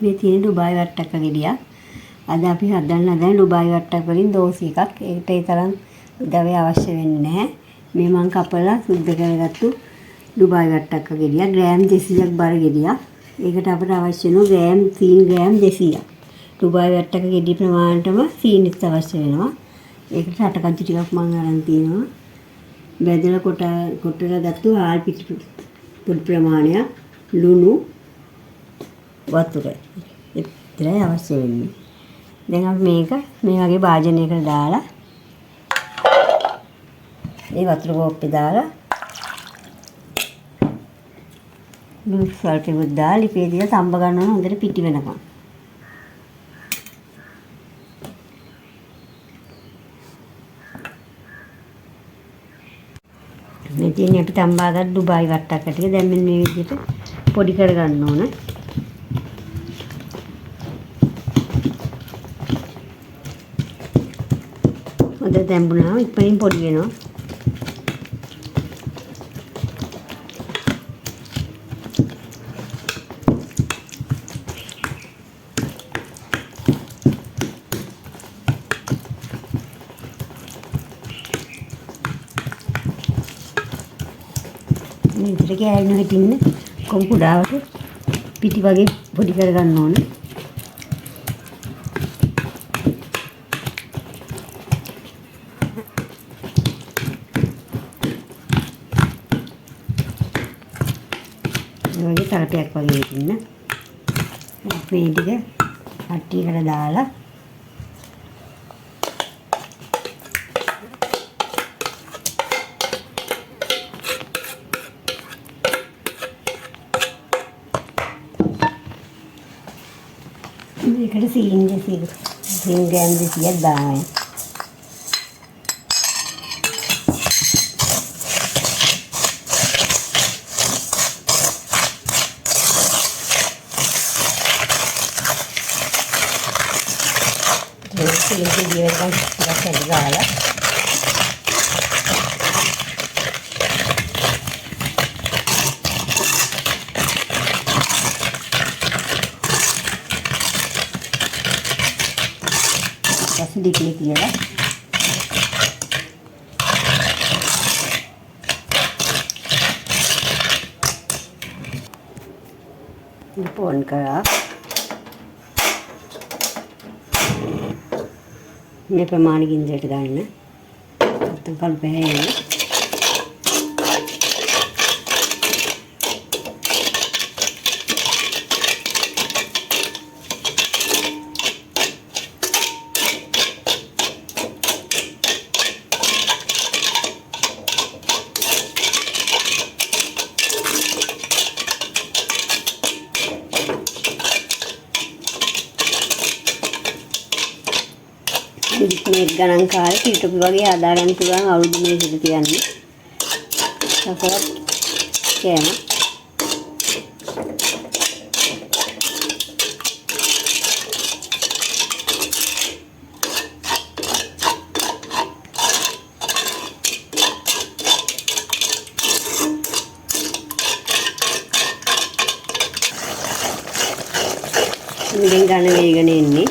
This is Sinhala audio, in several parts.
මේ තියෙන ඩුබායි වට්ටක්ක ගෙඩියක්. අද අපි හදන්න ඩුබායි වට්ටක් වලින් දෝසි එකක්. ඒකට ඒ තරම් ද්‍රව්‍ය අවශ්‍ය වෙන්නේ නැහැ. මේ මං කපලා සුද්ධ කරගත්තු ඩුබායි වට්ටක්ක ගෙඩියක්. ග්‍රෑම් 200ක් බර ගෙඩියක්. ඒකට අපිට අවශ්‍ය වෙන ග්‍රෑම් 200ක්. ඩුබායි වට්ටක්ක ගෙඩි ප්‍රමාණයටම සීනිත් අවශ්‍ය වෙනවා. ඒකට රටකන්ති ටිකක් මං අරන් තියෙනවා. බෙදලා කොටලා ගත්තු ආල් පිටි පොඩි ප්‍රමාණයක්, ලුණු, වතුර. ඒතරයි අවශ්‍ය වෙන්නේ. දැන් අපි මේක මේ වගේ භාජනයකට දාලා මේ වතුර කෝප්පේ දාලා ලුණු සල්පෙකුත් දාලා ලිපේ දිහා තඹ ගන්නවා හොඳට පිටි වෙනකම්. මේ තියෙන්නේ අපි තඹාගත් ඩුබායි වට්ටක්ක ටික. දැන් මෙන්න මේ විදිහට පොඩි කර ගන්න ඕන. හොඳට තැඹුණාම ඉක්මනින් පොඩි වෙනවා. මේ විදිහට කෑගෙන හිටින්න කොම් කුඩාවට පිටි වගේ පොඩි කර ගන්න ඕනේ. මේ වගේ තරටයක් වගේ හිටින්න. මේ ටික අට්ටියකට දාලා මේකට සීන් ග්‍රෑම් 200ක් දානවා. සීන් ගෙඩියක් ටිකක් දාලා දෙකේ තියලා පොන් කරා මේ ප්‍රමාණ ගින්දරට ගන්න. නැත්නම් කල් පැහැෙන්නේ. මේ ගණන් කාලේ කීටපු වගේ හදාගන්න පුළුවන් අවුරුදු මේකට තියන්නේ. සකලත් කෑම. මෙන් ගන්න වේගන එන්නේ.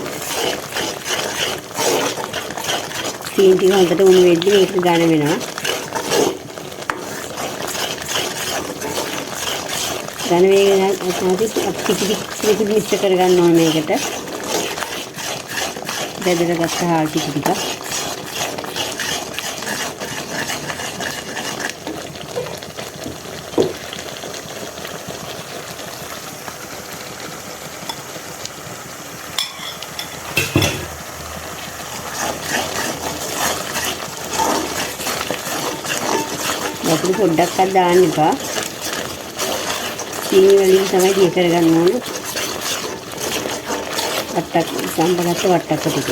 සීන් ටික හොඳට උණු වෙද්දි මේක ගන්න වෙනවා. ගන්න වේගන පිටි මික්ස් කර ගන්න ඕනේ මේකට. බෙදලා ගත්ත හාල් ටික ටික. වතුර පොඩ්ඩක්වත් දාන්න එපා. සීනි වලින් තමයි දිය කරගන්න ඕන. වට්ටක් සම්බගත්ත වට්ටක්ක ටික.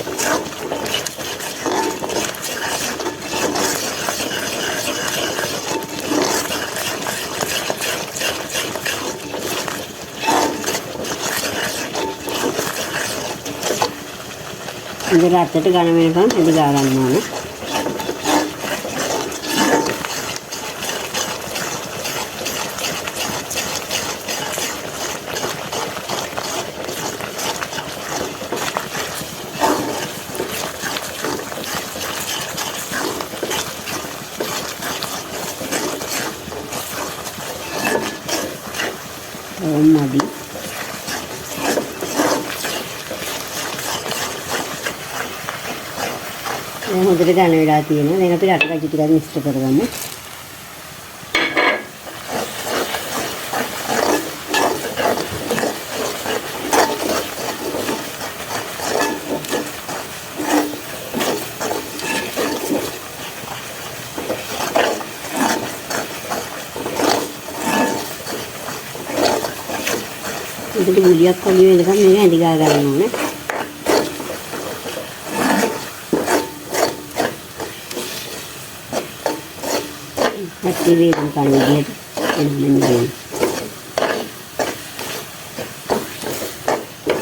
ඉතින් රාත්‍රියට ගන්න වෙනකම් හදි ගා ගන්න ඕන. ඕම්මදි. දැන් හොඳට ගන්න වෙලා තියෙනවා. දැන් අපි රට රජු ටිකක් මිශ්‍ර කරගමු. ඒකට ගුලියක් වගේ වෙනකම් මේක ඇඳි ගා ගන්න ඕනේ. නැති වේදන් කන විදිහට එන්නේ.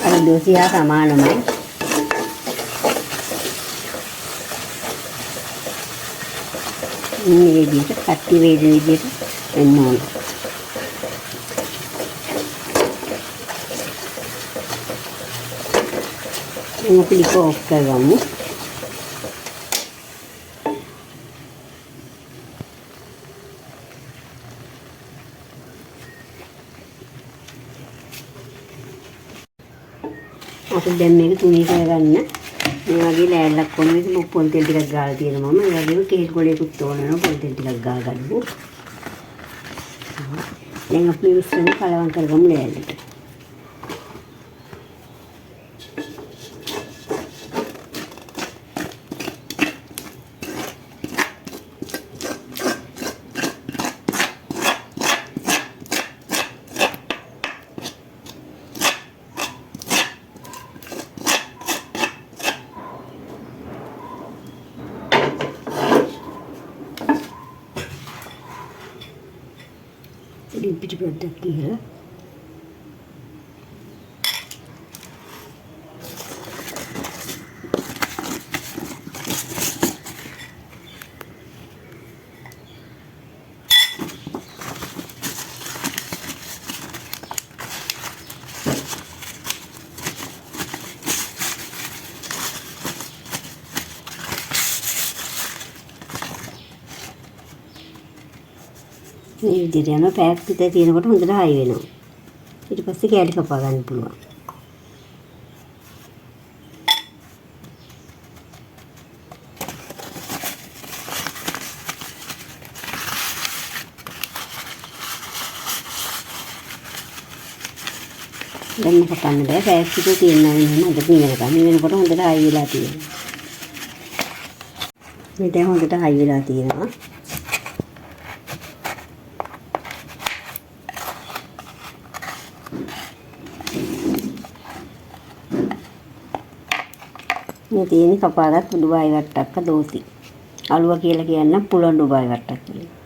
අර දෝසියා සමානමයි. මේ විදිහට කට්ටි වේදන් විදිහට එන්න ඕනේ. අපි ලිප ඔෆ් කරගමු. අපි දැන් මේක තුනී කරගන්න මේ වගේ ලෑල්ලක් වුණ විදිහ පොල් තෙල් ටිකක් ගාලා තියෙනවා මම. ඒ වගේම කේක් ගොඩේකුත් ඕනනවා පොල් තෙල් ටිකක් ගා ගන්නු. දැන් අපි මිශ්‍රණය කලවම් කරගමු ලෑල්ලට. පිටිපස්සට කියලා මේ විදිහට යනවා. පැයක් විතර තියෙනකොට හොඳට හයි වෙනවා. ඊට පස්සේ කෑලි කපා ගන්න පුළුවන්. දැන් කපන්න බෑ. පැයක් විතර තියෙනවා නෙමෙයි හොඳට නිවෙනකම්. නිවෙනකොට හොඳට හයි වෙලා තියෙනවා. මේ දැන් හොඳට හයි වෙලා තියෙනවා. මේ තියෙන කපාගත් ඩුබායි වට්ටක්ක දෝසි. අලුව කියලා කියන්න පුළුවන් ඩුබායි වට්ටක් කියලා.